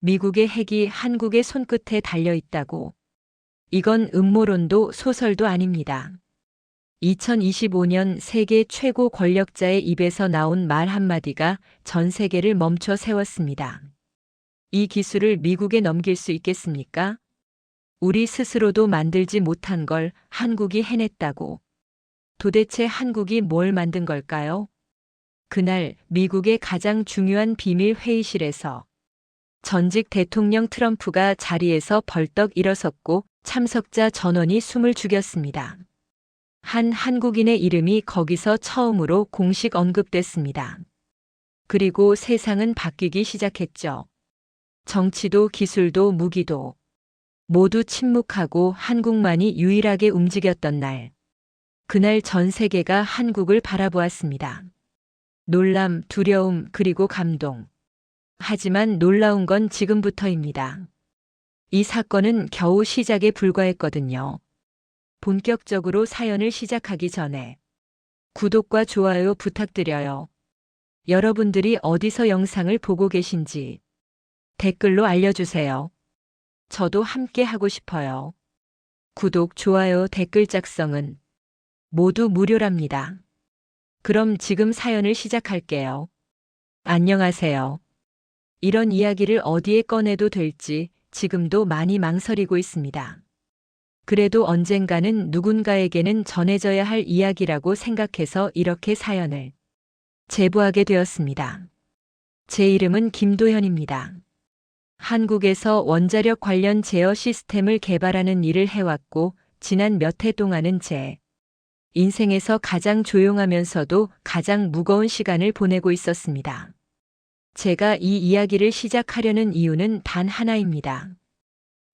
미국의 핵이 한국의 손끝에 달려 있다고. 이건 음모론도 소설도 아닙니다. 2025년 세계 최고 권력자의 입에서 나온 말 한마디가 전 세계를 멈춰 세웠습니다. 이 기술을 미국에 넘길 수 있겠습니까? 우리 스스로도 만들지 못한 걸 한국이 해냈다고. 도대체 한국이 뭘 만든 걸까요? 그날 미국의 가장 중요한 비밀 회의실에서 전직 대통령 트럼프가 자리에서 벌떡 일어섰고 참석자 전원이 숨을 죽였습니다. 한 한국인의 이름이 거기서 처음으로 공식 언급됐습니다. 그리고 세상은 바뀌기 시작했죠. 정치도 기술도 무기도 모두 침묵하고 한국만이 유일하게 움직였던 날. 그날 전 세계가 한국을 바라보았습니다. 놀람, 두려움, 그리고 감동. 하지만 놀라운 건 지금부터입니다. 이 사건은 겨우 시작에 불과했거든요. 본격적으로 사연을 시작하기 전에 구독과 좋아요 부탁드려요. 여러분들이 어디서 영상을 보고 계신지 댓글로 알려주세요. 저도 함께 하고 싶어요. 구독, 좋아요, 댓글 작성은 모두 무료랍니다. 그럼 지금 사연을 시작할게요. 안녕하세요. 이런 이야기를 어디에 꺼내도 될지 지금도 많이 망설이고 있습니다. 그래도 언젠가는 누군가에게는 전해져야 할 이야기라고 생각해서 이렇게 사연을 제보하게 되었습니다. 제 이름은 김도현입니다. 한국에서 원자력 관련 제어 시스템을 개발하는 일을 해왔고 지난 몇 해 동안은 제 인생에서 가장 조용하면서도 가장 무거운 시간을 보내고 있었습니다. 제가 이 이야기를 시작하려는 이유는 단 하나입니다.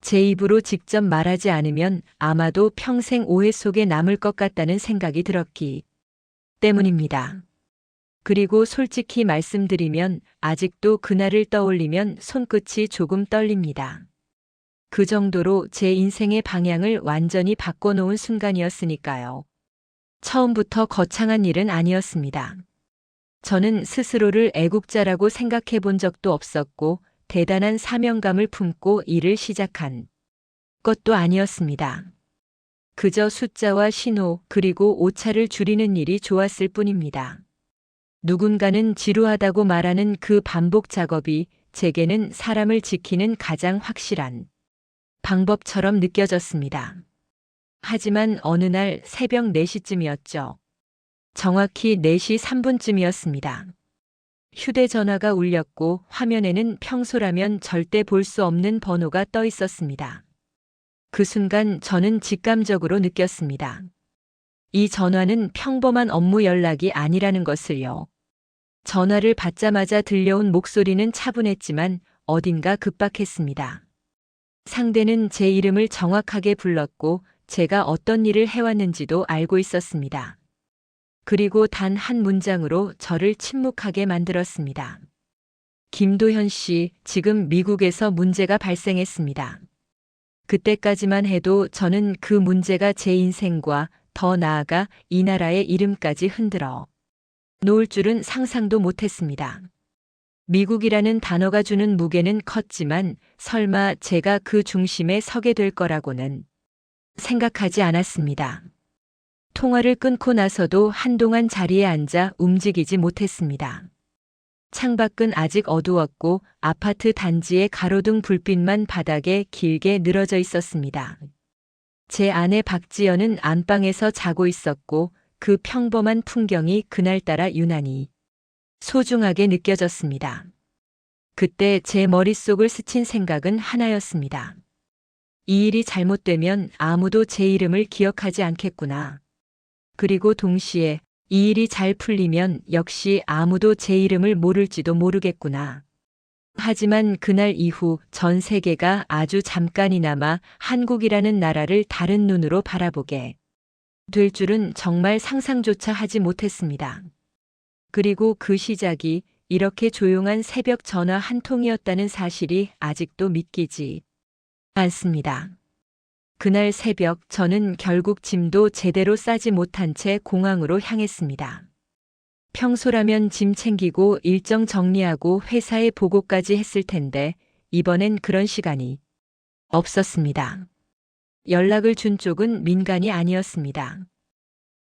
제 입으로 직접 말하지 않으면 아마도 평생 오해 속에 남을 것 같다는 생각이 들었기 때문입니다. 그리고 솔직히 말씀드리면 아직도 그날을 떠올리면 손끝이 조금 떨립니다. 그 정도로 제 인생의 방향을 완전히 바꿔놓은 순간이었으니까요. 처음부터 거창한 일은 아니었습니다. 저는 스스로를 애국자라고 생각해 본 적도 없었고 대단한 사명감을 품고 일을 시작한 것도 아니었습니다. 그저 숫자와 신호 그리고 오차를 줄이는 일이 좋았을 뿐입니다. 누군가는 지루하다고 말하는 그 반복 작업이 제게는 사람을 지키는 가장 확실한 방법처럼 느껴졌습니다. 하지만 어느 날 새벽 4시쯤이었죠. 정확히 4시 3분쯤이었습니다. 휴대전화가 울렸고 화면에는 평소라면 절대 볼 수 없는 번호가 떠 있었습니다. 그 순간 저는 직감적으로 느꼈습니다. 이 전화는 평범한 업무 연락이 아니라는 것을요. 전화를 받자마자 들려온 목소리는 차분했지만 어딘가 급박했습니다. 상대는 제 이름을 정확하게 불렀고 제가 어떤 일을 해왔는지도 알고 있었습니다. 그리고 단 한 문장으로 저를 침묵하게 만들었습니다. 김도현 씨, 지금 미국에서 문제가 발생했습니다. 그때까지만 해도 저는 그 문제가 제 인생과 더 나아가 이 나라의 이름까지 흔들어 놓을 줄은 상상도 못했습니다. 미국이라는 단어가 주는 무게는 컸지만 설마 제가 그 중심에 서게 될 거라고는 생각하지 않았습니다. 통화를 끊고 나서도 한동안 자리에 앉아 움직이지 못했습니다. 창밖은 아직 어두웠고 아파트 단지의 가로등 불빛만 바닥에 길게 늘어져 있었습니다. 제 아내 박지연은 안방에서 자고 있었고 그 평범한 풍경이 그날따라 유난히 소중하게 느껴졌습니다. 그때 제 머릿속을 스친 생각은 하나였습니다. 이 일이 잘못되면 아무도 제 이름을 기억하지 않겠구나. 그리고 동시에 이 일이 잘 풀리면 역시 아무도 제 이름을 모를지도 모르겠구나. 하지만 그날 이후 전 세계가 아주 잠깐이나마 한국이라는 나라를 다른 눈으로 바라보게 될 줄은 정말 상상조차 하지 못했습니다. 그리고 그 시작이 이렇게 조용한 새벽 전화 한 통이었다는 사실이 아직도 믿기지 않습니다. 그날 새벽 저는 결국 짐도 제대로 싸지 못한 채 공항으로 향했습니다. 평소라면 짐 챙기고 일정 정리하고 회사에 보고까지 했을 텐데 이번엔 그런 시간이 없었습니다. 연락을 준 쪽은 민간이 아니었습니다.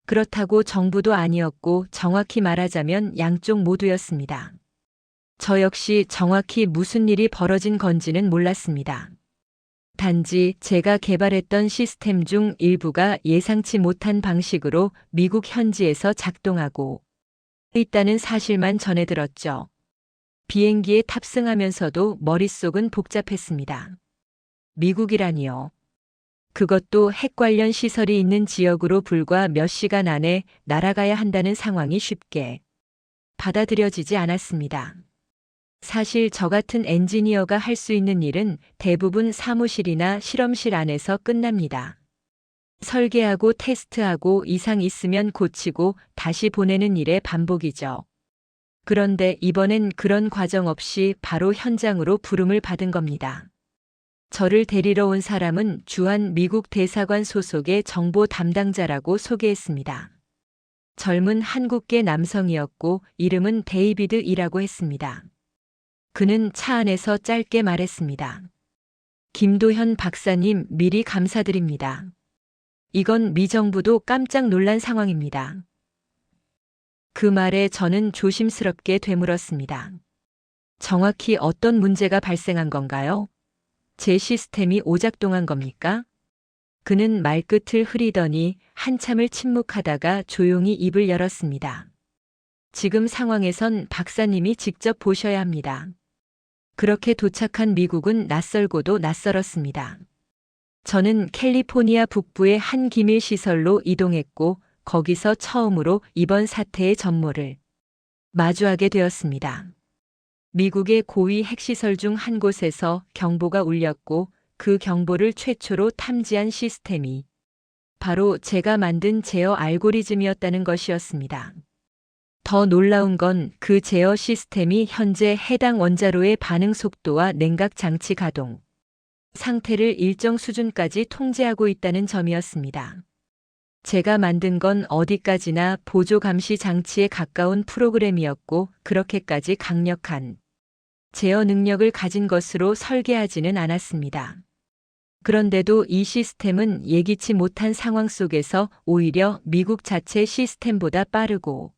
그렇다고 정부도 아니었고 정확히 말하자면 양쪽 모두였습니다. 저 역시 정확히 무슨 일이 벌어진 건지는 몰랐습니다. 단지 제가 개발했던 시스템 중 일부가 예상치 못한 방식으로 미국 현지에서 작동하고 있다는 사실만 전해 들었죠. 비행기에 탑승하면서도 머릿속은 복잡했습니다. 미국이라니요. 그것도 핵 관련 시설이 있는 지역으로 불과 몇 시간 안에 날아가야 한다는 상황이 쉽게 받아들여지지 않았습니다. 사실 저 같은 엔지니어가 할 수 있는 일은 대부분 사무실이나 실험실 안에서 끝납니다. 설계하고 테스트하고 이상 있으면 고치고 다시 보내는 일의 반복이죠. 그런데 이번엔 그런 과정 없이 바로 현장으로 부름을 받은 겁니다. 저를 데리러 온 사람은 주한 미국 대사관 소속의 정보 담당자라고 소개했습니다. 젊은 한국계 남성이었고 이름은 데이비드이라고 했습니다. 그는 차 안에서 짧게 말했습니다. 김도현 박사님, 미리 감사드립니다. 이건 미정부도 깜짝 놀란 상황입니다. 그 말에 저는 조심스럽게 되물었습니다. 정확히 어떤 문제가 발생한 건가요? 제 시스템이 오작동한 겁니까? 그는 말끝을 흐리더니 한참을 침묵하다가 조용히 입을 열었습니다. 지금 상황에선 박사님이 직접 보셔야 합니다. 그렇게 도착한 미국은 낯설고도 낯설었습니다. 저는 캘리포니아 북부의 한 기밀 시설로 이동했고 거기서 처음으로 이번 사태의 전모를 마주하게 되었습니다. 미국의 고위 핵시설 중 한 곳에서 경보가 울렸고 그 경보를 최초로 탐지한 시스템이 바로 제가 만든 제어 알고리즘이었다는 것이었습니다. 더 놀라운 건 그 제어 시스템이 현재 해당 원자로의 반응 속도와 냉각 장치 가동 상태를 일정 수준까지 통제하고 있다는 점이었습니다. 제가 만든 건 어디까지나 보조 감시 장치에 가까운 프로그램이었고 그렇게까지 강력한 제어 능력을 가진 것으로 설계하지는 않았습니다. 그런데도 이 시스템은 예기치 못한 상황 속에서 오히려 미국 자체 시스템보다 빠르고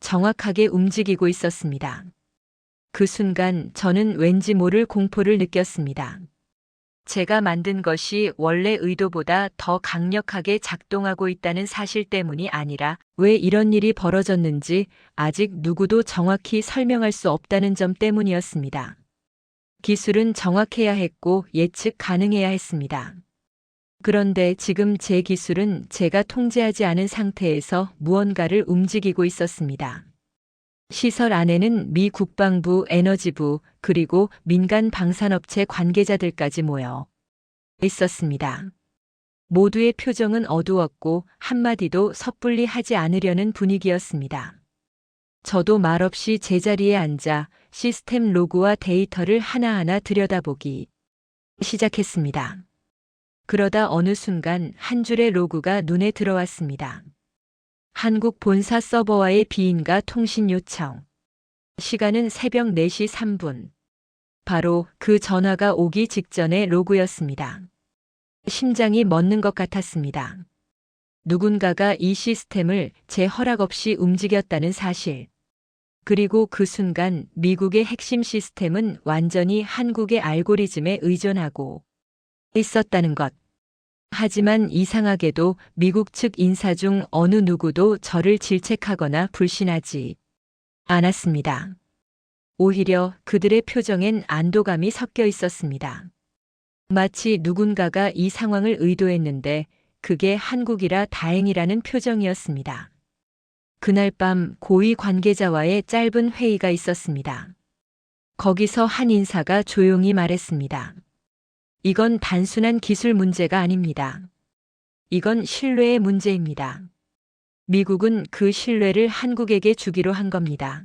정확하게 움직이고 있었습니다. 그 순간 저는 왠지 모를 공포를 느꼈습니다. 제가 만든 것이 원래 의도보다 더 강력하게 작동하고 있다는 사실 때문이 아니라 왜 이런 일이 벌어졌는지 아직 누구도 정확히 설명할 수 없다는 점 때문이었습니다. 기술은 정확해야 했고 예측 가능해야 했습니다. 그런데 지금 제 기술은 제가 통제하지 않은 상태에서 무언가를 움직이고 있었습니다. 시설 안에는 미 국방부, 에너지부, 그리고 민간 방산업체 관계자들까지 모여 있었습니다. 모두의 표정은 어두웠고 한마디도 섣불리 하지 않으려는 분위기였습니다. 저도 말없이 제자리에 앉아 시스템 로그와 데이터를 하나하나 들여다보기 시작했습니다. 그러다 어느 순간 한 줄의 로그가 눈에 들어왔습니다. 한국 본사 서버와의 비인가 통신 요청. 시간은 새벽 4시 3분. 바로 그 전화가 오기 직전의 로그였습니다. 심장이 멎는 것 같았습니다. 누군가가 이 시스템을 제 허락 없이 움직였다는 사실. 그리고 그 순간 미국의 핵심 시스템은 완전히 한국의 알고리즘에 의존하고 있었다는 것. 하지만 이상하게도 미국 측 인사 중 어느 누구도 저를 질책하거나 불신하지 않았습니다. 오히려 그들의 표정엔 안도감이 섞여 있었습니다. 마치 누군가가 이 상황을 의도했는데 그게 한국이라 다행이라는 표정이었습니다. 그날 밤 고위 관계자와의 짧은 회의가 있었습니다. 거기서 한 인사가 조용히 말했습니다. 이건 단순한 기술 문제가 아닙니다. 이건 신뢰의 문제입니다. 미국은 그 신뢰를 한국에게 주기로 한 겁니다.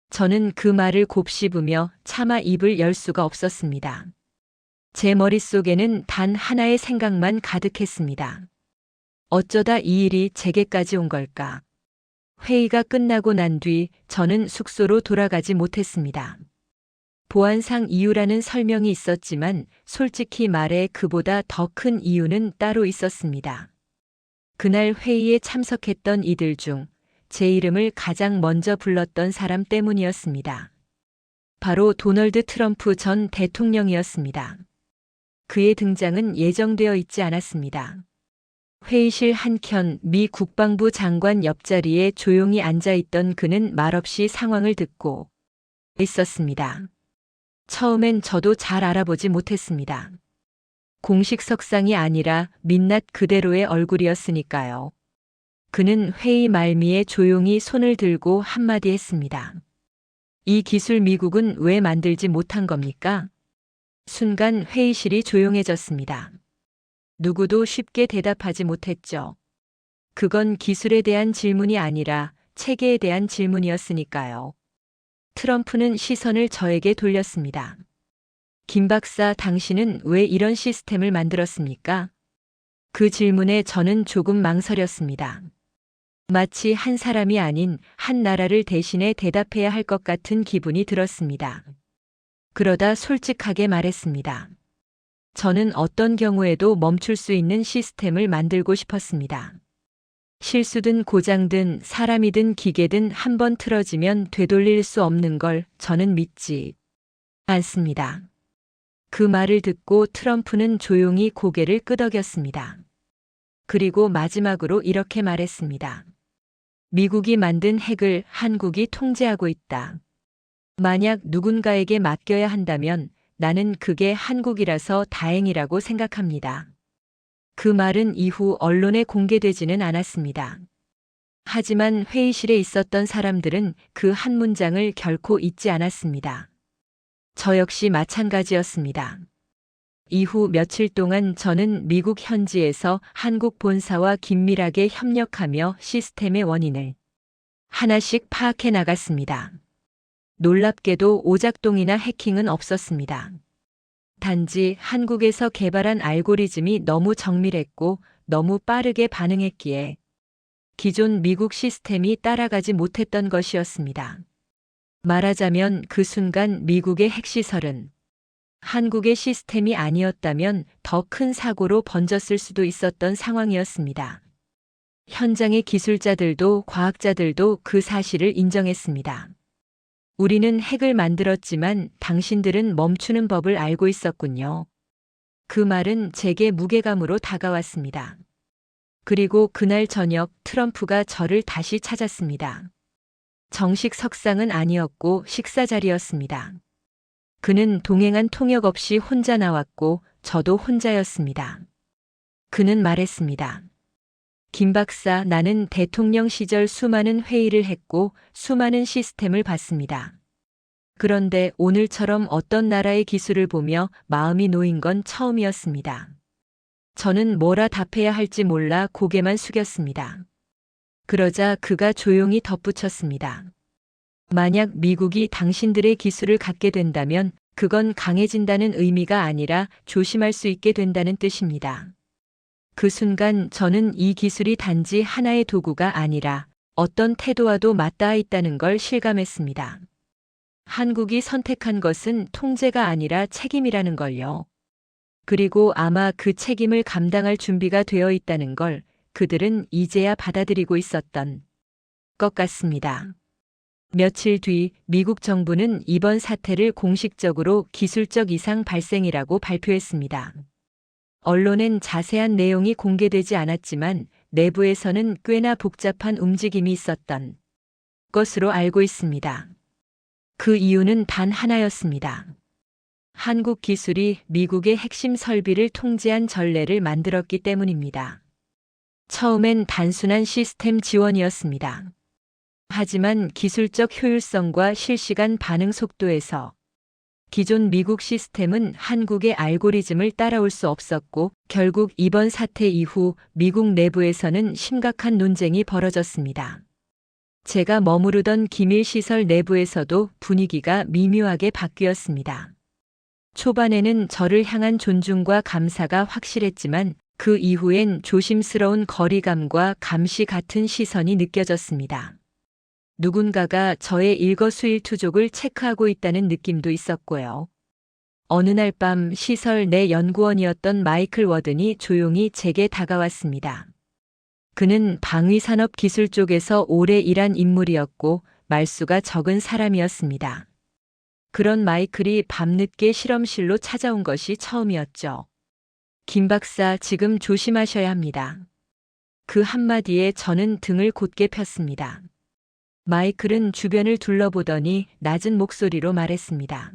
저는 그 말을 곱씹으며 차마 입을 열 수가 없었습니다. 제 머릿속에는 단 하나의 생각만 가득했습니다. 어쩌다 이 일이 제게까지 온 걸까? 회의가 끝나고 난 뒤 저는 숙소로 돌아가지 못했습니다. 보안상 이유라는 설명이 있었지만 솔직히 말해 그보다 더 큰 이유는 따로 있었습니다. 그날 회의에 참석했던 이들 중 제 이름을 가장 먼저 불렀던 사람 때문이었습니다. 바로 도널드 트럼프 전 대통령이었습니다. 그의 등장은 예정되어 있지 않았습니다. 회의실 한켠 미 국방부 장관 옆자리에 조용히 앉아있던 그는 말없이 상황을 듣고 있었습니다. 처음엔 저도 잘 알아보지 못했습니다. 공식 석상이 아니라 민낯 그대로의 얼굴이었으니까요. 그는 회의 말미에 조용히 손을 들고 한마디 했습니다. 이 기술 미국은 왜 만들지 못한 겁니까? 순간 회의실이 조용해졌습니다. 누구도 쉽게 대답하지 못했죠. 그건 기술에 대한 질문이 아니라 체계에 대한 질문이었으니까요. 트럼프는 시선을 저에게 돌렸습니다. 김 박사, 당신은 왜 이런 시스템을 만들었습니까? 그 질문에 저는 조금 망설였습니다. 마치 한 사람이 아닌 한 나라를 대신해 대답해야 할 것 같은 기분이 들었습니다. 그러다 솔직하게 말했습니다. 저는 어떤 경우에도 멈출 수 있는 시스템을 만들고 싶었습니다. 실수든 고장든 사람이든 기계든 한번 틀어지면 되돌릴 수 없는 걸 저는 믿지 않습니다. 그 말을 듣고 트럼프는 조용히 고개를 끄덕였습니다. 그리고 마지막으로 이렇게 말했습니다. 미국이 만든 핵을 한국이 통제하고 있다. 만약 누군가에게 맡겨야 한다면 나는 그게 한국이라서 다행이라고 생각합니다. 그 말은 이후 언론에 공개되지는 않았습니다. 하지만 회의실에 있었던 사람들은 그 한 문장을 결코 잊지 않았습니다. 저 역시 마찬가지였습니다. 이후 며칠 동안 저는 미국 현지에서 한국 본사와 긴밀하게 협력하며 시스템의 원인을 하나씩 파악해 나갔습니다. 놀랍게도 오작동이나 해킹은 없었습니다. 단지 한국에서 개발한 알고리즘이 너무 정밀했고 너무 빠르게 반응했기에 기존 미국 시스템이 따라가지 못했던 것이었습니다. 말하자면 그 순간 미국의 핵시설은 한국의 시스템이 아니었다면 더 큰 사고로 번졌을 수도 있었던 상황이었습니다. 현장의 기술자들도 과학자들도 그 사실을 인정했습니다. 우리는 핵을 만들었지만 당신들은 멈추는 법을 알고 있었군요. 그 말은 제게 무게감으로 다가왔습니다. 그리고 그날 저녁 트럼프가 저를 다시 찾았습니다. 정식 석상은 아니었고 식사 자리였습니다. 그는 동행한 통역 없이 혼자 나왔고 저도 혼자였습니다. 그는 말했습니다. 김 박사, 나는 대통령 시절 수많은 회의를 했고 수많은 시스템을 봤습니다. 그런데 오늘처럼 어떤 나라의 기술을 보며 마음이 놓인 건 처음이었습니다. 저는 뭐라 답해야 할지 몰라 고개만 숙였습니다. 그러자 그가 조용히 덧붙였습니다. 만약 미국이 당신들의 기술을 갖게 된다면 그건 강해진다는 의미가 아니라 조심할 수 있게 된다는 뜻입니다. 그 순간 저는 이 기술이 단지 하나의 도구가 아니라 어떤 태도와도 맞닿아 있다는 걸 실감했습니다. 한국이 선택한 것은 통제가 아니라 책임이라는 걸요. 그리고 아마 그 책임을 감당할 준비가 되어 있다는 걸 그들은 이제야 받아들이고 있었던 것 같습니다. 며칠 뒤 미국 정부는 이번 사태를 공식적으로 기술적 이상 발생이라고 발표했습니다. 언론엔 자세한 내용이 공개되지 않았지만 내부에서는 꽤나 복잡한 움직임이 있었던 것으로 알고 있습니다. 그 이유는 단 하나였습니다. 한국 기술이 미국의 핵심 설비를 통제한 전례를 만들었기 때문입니다. 처음엔 단순한 시스템 지원이었습니다. 하지만 기술적 효율성과 실시간 반응 속도에서 기존 미국 시스템은 한국의 알고리즘을 따라올 수 없었고 결국 이번 사태 이후 미국 내부에서는 심각한 논쟁이 벌어졌습니다. 제가 머무르던 기밀시설 내부에서도 분위기가 미묘하게 바뀌었습니다. 초반에는 저를 향한 존중과 감사가 확실했지만 그 이후엔 조심스러운 거리감과 감시 같은 시선이 느껴졌습니다. 누군가가 저의 일거수일투족을 체크하고 있다는 느낌도 있었고요. 어느 날 밤 시설 내 연구원이었던 마이클 워든이 조용히 제게 다가왔습니다. 그는 방위산업 기술 쪽에서 오래 일한 인물이었고 말수가 적은 사람이었습니다. 그런 마이클이 밤늦게 실험실로 찾아온 것이 처음이었죠. 김 박사, 지금 조심하셔야 합니다. 그 한마디에 저는 등을 곧게 폈습니다. 마이클은 주변을 둘러보더니 낮은 목소리로 말했습니다.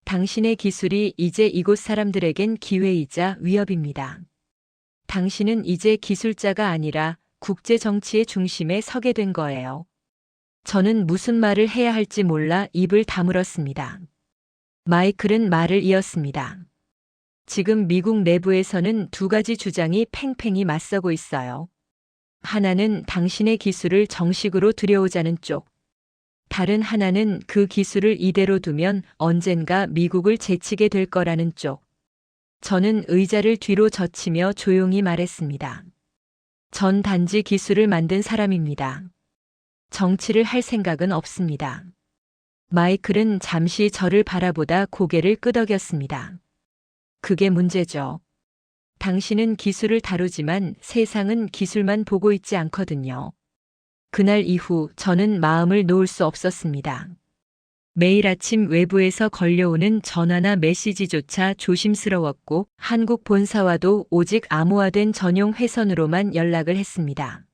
당신의 기술이 이제 이곳 사람들에겐 기회이자 위협입니다. 당신은 이제 기술자가 아니라 국제 정치의 중심에 서게 된 거예요. 저는 무슨 말을 해야 할지 몰라 입을 다물었습니다. 마이클은 말을 이었습니다. 지금 미국 내부에서는 두 가지 주장이 팽팽히 맞서고 있어요. 하나는 당신의 기술을 정식으로 들여오자는 쪽. 다른 하나는 그 기술을 이대로 두면 언젠가 미국을 제치게 될 거라는 쪽. 저는 의자를 뒤로 젖히며 조용히 말했습니다. 전 단지 기술을 만든 사람입니다. 정치를 할 생각은 없습니다. 마이클은 잠시 저를 바라보다 고개를 끄덕였습니다. 그게 문제죠. 당신은 기술을 다루지만 세상은 기술만 보고 있지 않거든요. 그날 이후 저는 마음을 놓을 수 없었습니다. 매일 아침 외부에서 걸려오는 전화나 메시지조차 조심스러웠고 한국 본사와도 오직 암호화된 전용 회선으로만 연락을 했습니다.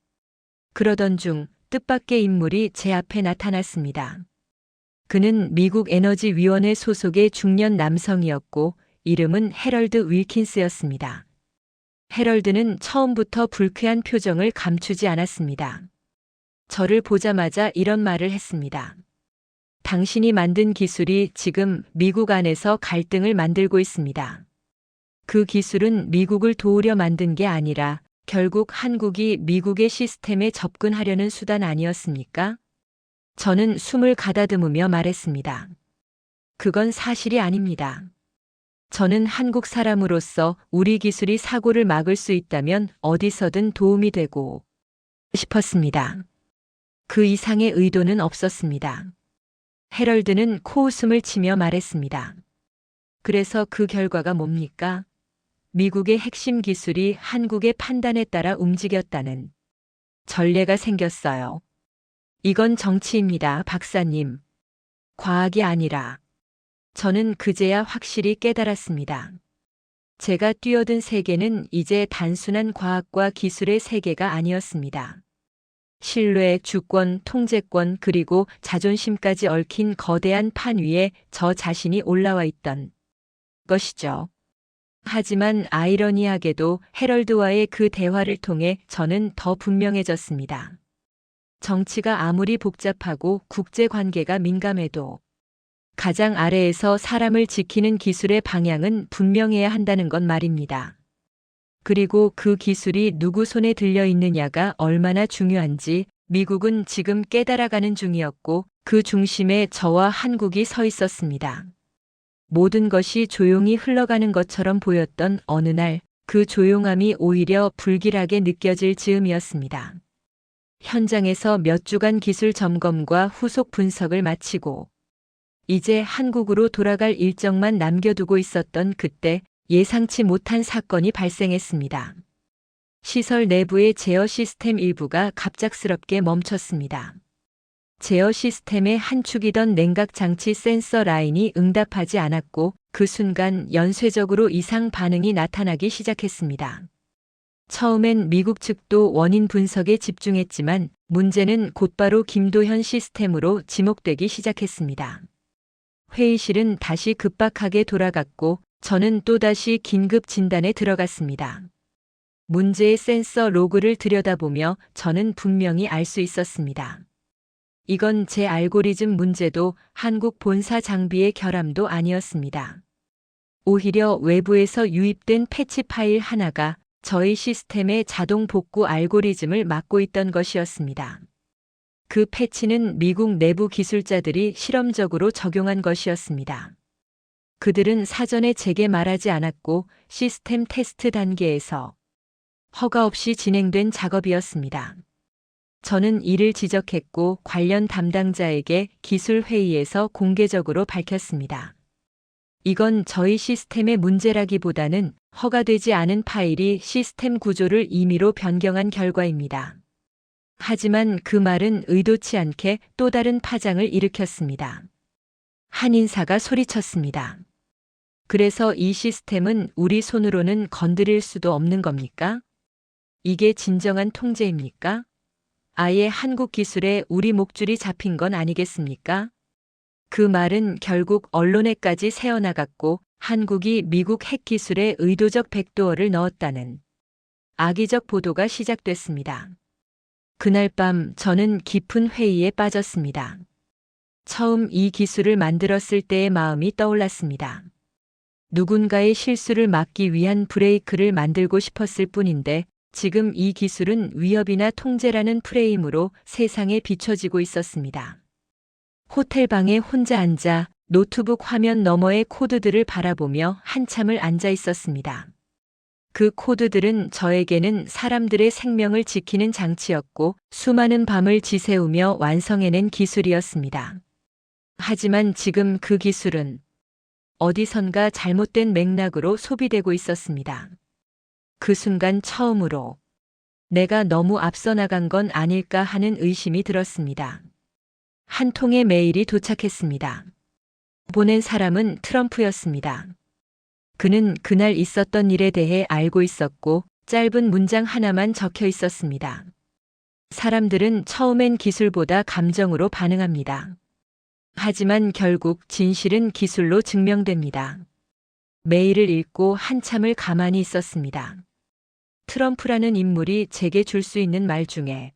그러던 중 뜻밖의 인물이 제 앞에 나타났습니다. 그는 미국 에너지위원회 소속의 중년 남성이었고 이름은 해럴드 윌킨스였습니다. 해럴드는 처음부터 불쾌한 표정을 감추지 않았습니다. 저를 보자마자 이런 말을 했습니다. 당신이 만든 기술이 지금 미국 안에서 갈등을 만들고 있습니다. 그 기술은 미국을 도우려 만든 게 아니라 결국 한국이 미국의 시스템에 접근하려는 수단 아니었습니까? 저는 숨을 가다듬으며 말했습니다. 그건 사실이 아닙니다. 저는 한국 사람으로서 우리 기술이 사고를 막을 수 있다면 어디서든 도움이 되고 싶었습니다. 그 이상의 의도는 없었습니다. 해럴드는 코웃음을 치며 말했습니다. 그래서 그 결과가 뭡니까? 미국의 핵심 기술이 한국의 판단에 따라 움직였다는 전례가 생겼어요. 이건 정치입니다, 박사님. 과학이 아니라. 저는 그제야 확실히 깨달았습니다. 제가 뛰어든 세계는 이제 단순한 과학과 기술의 세계가 아니었습니다. 신뢰, 주권, 통제권 그리고 자존심까지 얽힌 거대한 판 위에 저 자신이 올라와 있던 것이죠. 하지만 아이러니하게도 해럴드와의 그 대화를 통해 저는 더 분명해졌습니다. 정치가 아무리 복잡하고 국제관계가 민감해도 가장 아래에서 사람을 지키는 기술의 방향은 분명해야 한다는 건 말입니다. 그리고 그 기술이 누구 손에 들려 있느냐가 얼마나 중요한지 미국은 지금 깨달아가는 중이었고 그 중심에 저와 한국이 서 있었습니다. 모든 것이 조용히 흘러가는 것처럼 보였던 어느 날 그 조용함이 오히려 불길하게 느껴질 즈음이었습니다. 현장에서 몇 주간 기술 점검과 후속 분석을 마치고 이제 한국으로 돌아갈 일정만 남겨두고 있었던 그때 예상치 못한 사건이 발생했습니다. 시설 내부의 제어 시스템 일부가 갑작스럽게 멈췄습니다. 제어 시스템의 한 축이던 냉각 장치 센서 라인이 응답하지 않았고 그 순간 연쇄적으로 이상 반응이 나타나기 시작했습니다. 처음엔 미국 측도 원인 분석에 집중했지만 문제는 곧바로 김도현 시스템으로 지목되기 시작했습니다. 회의실은 다시 급박하게 돌아갔고 저는 또다시 긴급 진단에 들어갔습니다. 문제의 센서 로그를 들여다보며 저는 분명히 알 수 있었습니다. 이건 제 알고리즘 문제도 한국 본사 장비의 결함도 아니었습니다. 오히려 외부에서 유입된 패치 파일 하나가 저희 시스템의 자동 복구 알고리즘을 막고 있던 것이었습니다. 그 패치는 미국 내부 기술자들이 실험적으로 적용한 것이었습니다. 그들은 사전에 제게 말하지 않았고 시스템 테스트 단계에서 허가 없이 진행된 작업이었습니다. 저는 이를 지적했고 관련 담당자에게 기술 회의에서 공개적으로 밝혔습니다. 이건 저희 시스템의 문제라기보다는 허가되지 않은 파일이 시스템 구조를 임의로 변경한 결과입니다. 하지만 그 말은 의도치 않게 또 다른 파장을 일으켰습니다. 한 인사가 소리쳤습니다. 그래서 이 시스템은 우리 손으로는 건드릴 수도 없는 겁니까? 이게 진정한 통제입니까? 아예 한국 기술에 우리 목줄이 잡힌 건 아니겠습니까? 그 말은 결국 언론에까지 새어나갔고 한국이 미국 핵기술에 의도적 백도어를 넣었다는 악의적 보도가 시작됐습니다. 그날 밤 저는 깊은 회의에 빠졌습니다. 처음 이 기술을 만들었을 때의 마음이 떠올랐습니다. 누군가의 실수를 막기 위한 브레이크를 만들고 싶었을 뿐인데 지금 이 기술은 위협이나 통제라는 프레임으로 세상에 비춰지고 있었습니다. 호텔 방에 혼자 앉아 노트북 화면 너머의 코드들을 바라보며 한참을 앉아 있었습니다. 그 코드들은 저에게는 사람들의 생명을 지키는 장치였고 수많은 밤을 지새우며 완성해낸 기술이었습니다. 하지만 지금 그 기술은 어디선가 잘못된 맥락으로 소비되고 있었습니다. 그 순간 처음으로 내가 너무 앞서 나간 건 아닐까 하는 의심이 들었습니다. 한 통의 메일이 도착했습니다. 보낸 사람은 트럼프였습니다. 그는 그날 있었던 일에 대해 알고 있었고 짧은 문장 하나만 적혀 있었습니다. 사람들은 처음엔 기술보다 감정으로 반응합니다. 하지만 결국 진실은 기술로 증명됩니다. 메일을 읽고 한참을 가만히 있었습니다. 트럼프라는 인물이 제게 줄 수 있는 말 중에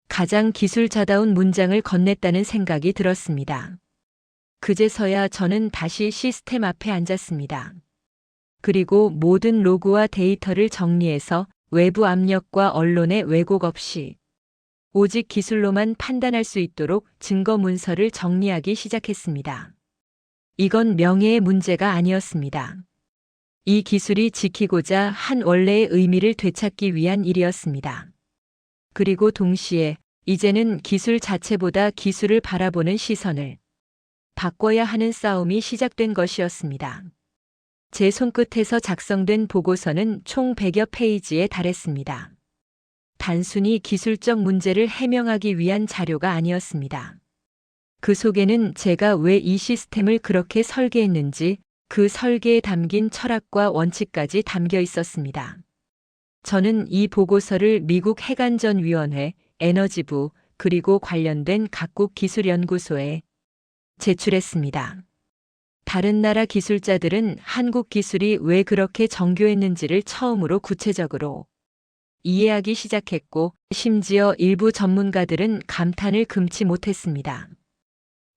가장 기술자다운 문장을 건넸다는 생각이 들었습니다. 그제서야 저는 다시 시스템 앞에 앉았습니다. 그리고 모든 로그와 데이터를 정리해서 외부 압력과 언론의 왜곡 없이 오직 기술로만 판단할 수 있도록 증거 문서를 정리하기 시작했습니다. 이건 명예의 문제가 아니었습니다. 이 기술이 지키고자 한 원래의 의미를 되찾기 위한 일이었습니다. 그리고 동시에 이제는 기술 자체보다 기술을 바라보는 시선을 바꿔야 하는 싸움이 시작된 것이었습니다. 제 손끝에서 작성된 보고서는 총 100여 페이지에 달했습니다. 단순히 기술적 문제를 해명하기 위한 자료가 아니었습니다. 그 속에는 제가 왜 이 시스템을 그렇게 설계했는지 그 설계에 담긴 철학과 원칙까지 담겨 있었습니다. 저는 이 보고서를 미국 핵안전위원회, 에너지부, 그리고 관련된 각국 기술연구소에 제출했습니다. 다른 나라 기술자들은 한국 기술이 왜 그렇게 정교했는지를 처음으로 구체적으로 이해하기 시작했고, 심지어 일부 전문가들은 감탄을 금치 못했습니다.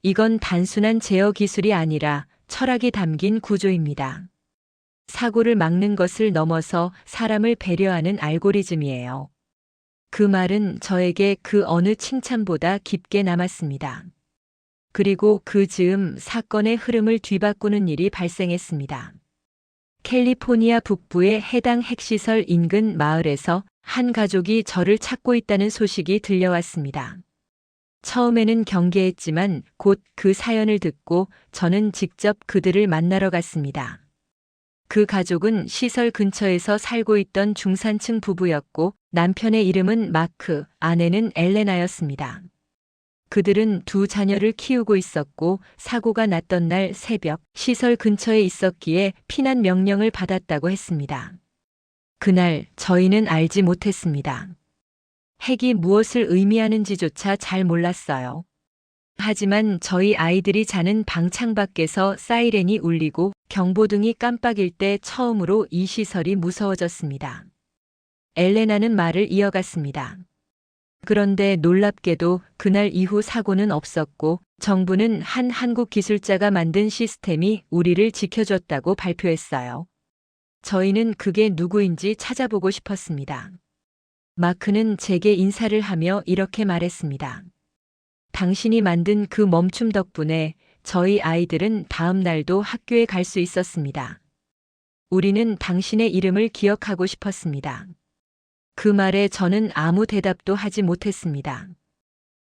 이건 단순한 제어 기술이 아니라 철학이 담긴 구조입니다. 사고를 막는 것을 넘어서 사람을 배려하는 알고리즘이에요. 그 말은 저에게 그 어느 칭찬보다 깊게 남았습니다. 그리고 그 즈음 사건의 흐름을 뒤바꾸는 일이 발생했습니다. 캘리포니아 북부의 해당 핵시설 인근 마을에서 한 가족이 저를 찾고 있다는 소식이 들려왔습니다. 처음에는 경계했지만 곧 그 사연을 듣고 저는 직접 그들을 만나러 갔습니다. 그 가족은 시설 근처에서 살고 있던 중산층 부부였고 남편의 이름은 마크, 아내는 엘레나였습니다. 그들은 두 자녀를 키우고 있었고 사고가 났던 날 새벽 시설 근처에 있었기에 피난 명령을 받았다고 했습니다. 그날 저희는 알지 못했습니다. 핵이 무엇을 의미하는지조차 잘 몰랐어요. 하지만 저희 아이들이 자는 방 창밖에서 사이렌이 울리고 경보등이 깜빡일 때 처음으로 이 시설이 무서워졌습니다. 엘레나는 말을 이어갔습니다. 그런데 놀랍게도 그날 이후 사고는 없었고 정부는 한 한국 기술자가 만든 시스템이 우리를 지켜줬다고 발표했어요. 저희는 그게 누구인지 찾아보고 싶었습니다. 마크는 제게 인사를 하며 이렇게 말했습니다. 당신이 만든 그 멈춤 덕분에 저희 아이들은 다음 날도 학교에 갈 수 있었습니다. 우리는 당신의 이름을 기억하고 싶었습니다. 그 말에 저는 아무 대답도 하지 못했습니다.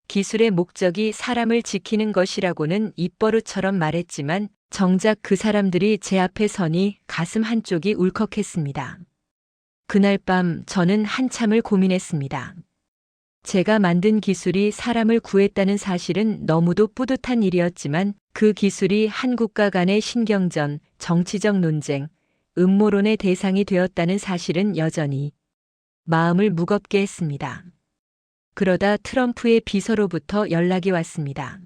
기술의 목적이 사람을 지키는 것이라고는 입버릇처럼 말했지만 정작 그 사람들이 제 앞에 서니 가슴 한쪽이 울컥했습니다. 그날 밤 저는 한참을 고민했습니다. 제가 만든 기술이 사람을 구했다는 사실은 너무도 뿌듯한 일이었지만 그 기술이 한국과 간의 신경전, 정치적 논쟁, 음모론의 대상이 되었다는 사실은 여전히 마음을 무겁게 했습니다. 그러다 트럼프의 비서로부터 연락이 왔습니다.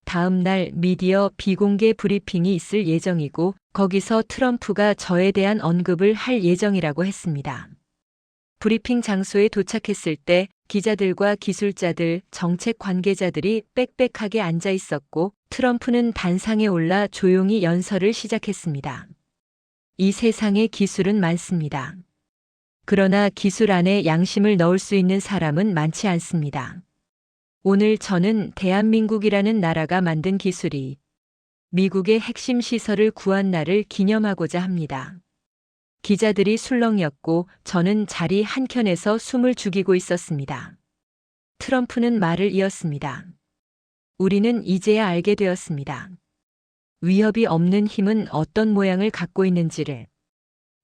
다음 날 미디어 비공개 브리핑이 있을 예정이고 거기서 트럼프가 저에 대한 언급을 할 예정이라고 했습니다. 브리핑 장소에 도착했을 때 기자들과 기술자들, 정책 관계자들이 빽빽하게 앉아 있었고 트럼프는 단상에 올라 조용히 연설을 시작했습니다. 이 세상에 기술은 많습니다. 그러나 기술 안에 양심을 넣을 수 있는 사람은 많지 않습니다. 오늘 저는 대한민국이라는 나라가 만든 기술이 미국의 핵심 시설을 구한 날을 기념하고자 합니다. 기자들이 술렁였고 저는 자리 한켠에서 숨을 죽이고 있었습니다. 트럼프는 말을 이었습니다. 우리는 이제야 알게 되었습니다. 위협이 없는 힘은 어떤 모양을 갖고 있는지를,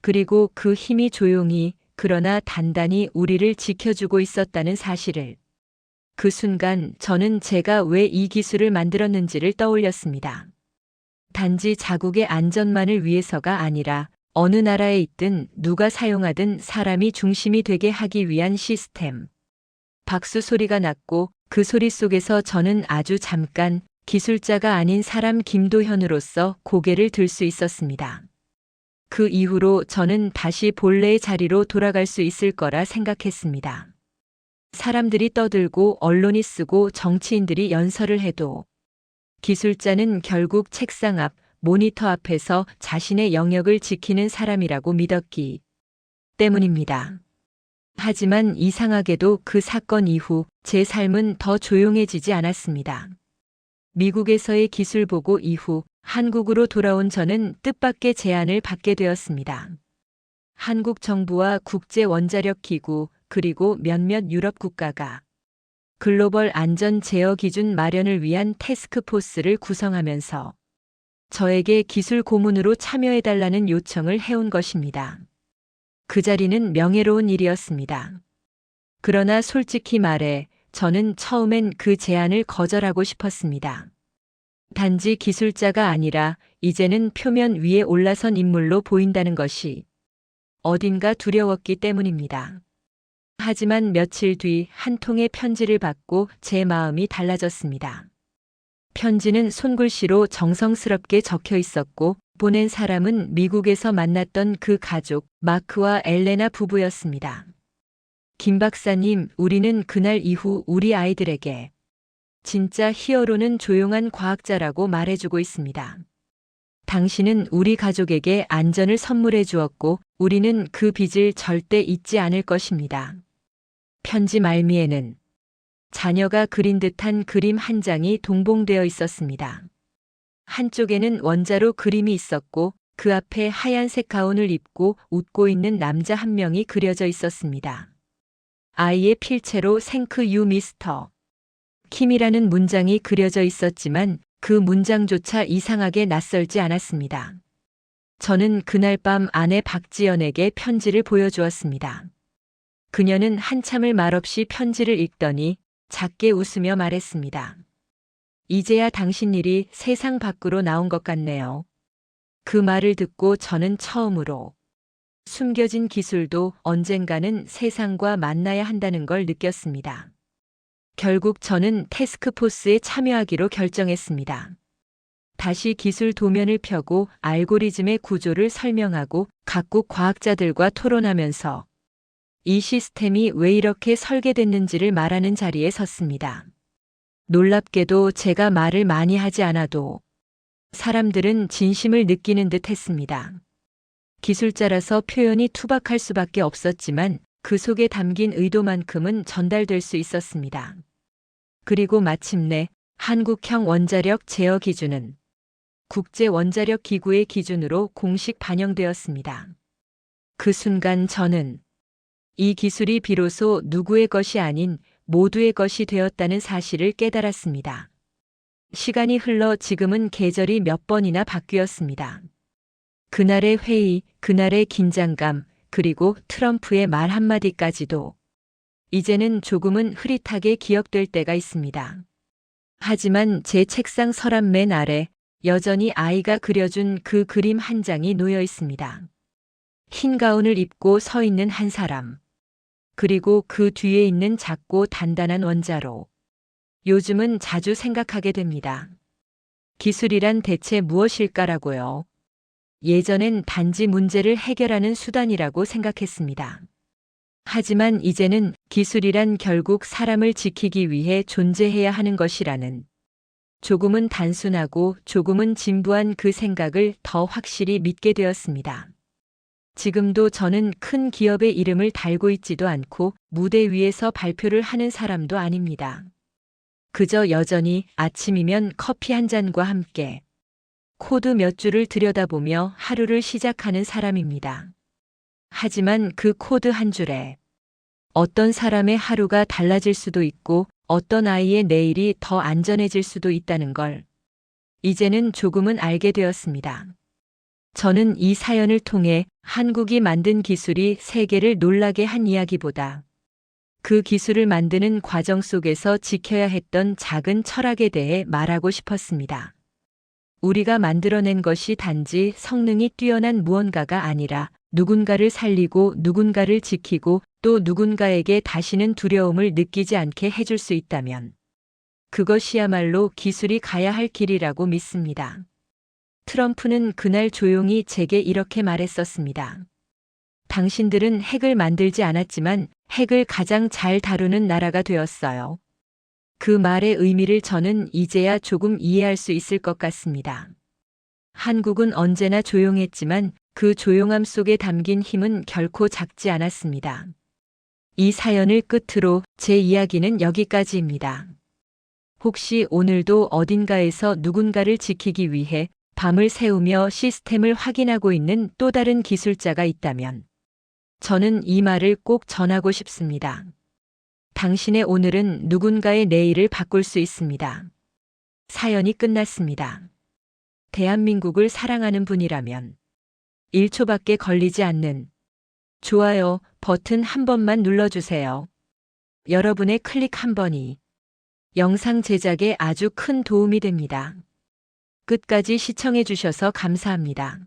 그리고 그 힘이 조용히 그러나 단단히 우리를 지켜주고 있었다는 사실을. 그 순간 저는 제가 왜 이 기술을 만들었는지를 떠올렸습니다. 단지 자국의 안전만을 위해서가 아니라 어느 나라에 있든 누가 사용하든 사람이 중심이 되게 하기 위한 시스템. 박수 소리가 났고 그 소리 속에서 저는 아주 잠깐 기술자가 아닌 사람 김도현으로서 고개를 들 수 있었습니다. 그 이후로 저는 다시 본래의 자리로 돌아갈 수 있을 거라 생각했습니다. 사람들이 떠들고 언론이 쓰고 정치인들이 연설을 해도 기술자는 결국 책상 앞, 모니터 앞에서 자신의 영역을 지키는 사람이라고 믿었기 때문입니다. 하지만 이상하게도 그 사건 이후 제 삶은 더 조용해지지 않았습니다. 미국에서의 기술 보고 이후 한국으로 돌아온 저는 뜻밖의 제안을 받게 되었습니다. 한국 정부와 국제원자력기구 그리고 몇몇 유럽 국가가 글로벌 안전 제어 기준 마련을 위한 태스크포스를 구성하면서 저에게 기술 고문으로 참여해달라는 요청을 해온 것입니다. 그 자리는 명예로운 일이었습니다. 그러나 솔직히 말해 저는 처음엔 그 제안을 거절하고 싶었습니다. 단지 기술자가 아니라 이제는 표면 위에 올라선 인물로 보인다는 것이 어딘가 두려웠기 때문입니다. 하지만 며칠 뒤 한 통의 편지를 받고 제 마음이 달라졌습니다. 편지는 손글씨로 정성스럽게 적혀 있었고 보낸 사람은 미국에서 만났던 그 가족 마크와 엘레나 부부였습니다. 김 박사님, 우리는 그날 이후 우리 아이들에게 진짜 히어로는 조용한 과학자라고 말해주고 있습니다. 당신은 우리 가족에게 안전을 선물해 주었고 우리는 그 빚을 절대 잊지 않을 것입니다. 편지 말미에는 자녀가 그린 듯한 그림 한 장이 동봉되어 있었습니다. 한쪽에는 원자로 그림이 있었고 그 앞에 하얀색 가운을 입고 웃고 있는 남자 한 명이 그려져 있었습니다. 아이의 필체로 생크 유 미스터 킴이라는 문장이 그려져 있었지만 그 문장조차 이상하게 낯설지 않았습니다. 저는 그날 밤 아내 박지연에게 편지를 보여주었습니다. 그녀는 한참을 말없이 편지를 읽더니 작게 웃으며 말했습니다. 이제야 당신 일이 세상 밖으로 나온 것 같네요. 그 말을 듣고 저는 처음으로 숨겨진 기술도 언젠가는 세상과 만나야 한다는 걸 느꼈습니다. 결국 저는 태스크포스에 참여하기로 결정했습니다. 다시 기술 도면을 펴고 알고리즘의 구조를 설명하고 각국 과학자들과 토론하면서 이 시스템이 왜 이렇게 설계됐는지를 말하는 자리에 섰습니다. 놀랍게도 제가 말을 많이 하지 않아도 사람들은 진심을 느끼는 듯 했습니다. 기술자라서 표현이 투박할 수밖에 없었지만 그 속에 담긴 의도만큼은 전달될 수 있었습니다. 그리고 마침내 한국형 원자력 제어 기준은 국제원자력 기구의 기준으로 공식 반영되었습니다. 그 순간 저는 이 기술이 비로소 누구의 것이 아닌 모두의 것이 되었다는 사실을 깨달았습니다. 시간이 흘러 지금은 계절이 몇 번이나 바뀌었습니다. 그날의 회의, 그날의 긴장감, 그리고 트럼프의 말 한마디까지도 이제는 조금은 흐릿하게 기억될 때가 있습니다. 하지만 제 책상 서랍 맨 아래 여전히 아이가 그려준 그 그림 한 장이 놓여 있습니다. 흰 가운을 입고 서 있는 한 사람. 그리고 그 뒤에 있는 작고 단단한 원자로. 요즘은 자주 생각하게 됩니다. 기술이란 대체 무엇일까라고요. 예전엔 단지 문제를 해결하는 수단이라고 생각했습니다. 하지만 이제는 기술이란 결국 사람을 지키기 위해 존재해야 하는 것이라는 조금은 단순하고 조금은 진부한 그 생각을 더 확실히 믿게 되었습니다. 지금도 저는 큰 기업의 이름을 달고 있지도 않고 무대 위에서 발표를 하는 사람도 아닙니다. 그저 여전히 아침이면 커피 한 잔과 함께 코드 몇 줄을 들여다보며 하루를 시작하는 사람입니다. 하지만 그 코드 한 줄에 어떤 사람의 하루가 달라질 수도 있고 어떤 아이의 내일이 더 안전해질 수도 있다는 걸 이제는 조금은 알게 되었습니다. 저는 이 사연을 통해 한국이 만든 기술이 세계를 놀라게 한 이야기보다 그 기술을 만드는 과정 속에서 지켜야 했던 작은 철학에 대해 말하고 싶었습니다. 우리가 만들어낸 것이 단지 성능이 뛰어난 무언가가 아니라 누군가를 살리고 누군가를 지키고 또 누군가에게 다시는 두려움을 느끼지 않게 해줄 수 있다면 그것이야말로 기술이 가야 할 길이라고 믿습니다. 트럼프는 그날 조용히 제게 이렇게 말했었습니다. 당신들은 핵을 만들지 않았지만 핵을 가장 잘 다루는 나라가 되었어요. 그 말의 의미를 저는 이제야 조금 이해할 수 있을 것 같습니다. 한국은 언제나 조용했지만 그 조용함 속에 담긴 힘은 결코 작지 않았습니다. 이 사연을 끝으로 제 이야기는 여기까지입니다. 혹시 오늘도 어딘가에서 누군가를 지키기 위해 밤을 새우며 시스템을 확인하고 있는 또 다른 기술자가 있다면 저는 이 말을 꼭 전하고 싶습니다. 당신의 오늘은 누군가의 내일을 바꿀 수 있습니다. 사연이 끝났습니다. 대한민국을 사랑하는 분이라면 1초밖에 걸리지 않는 좋아요 버튼 한 번만 눌러주세요. 여러분의 클릭 한 번이 영상 제작에 아주 큰 도움이 됩니다. 끝까지 시청해 주셔서 감사합니다.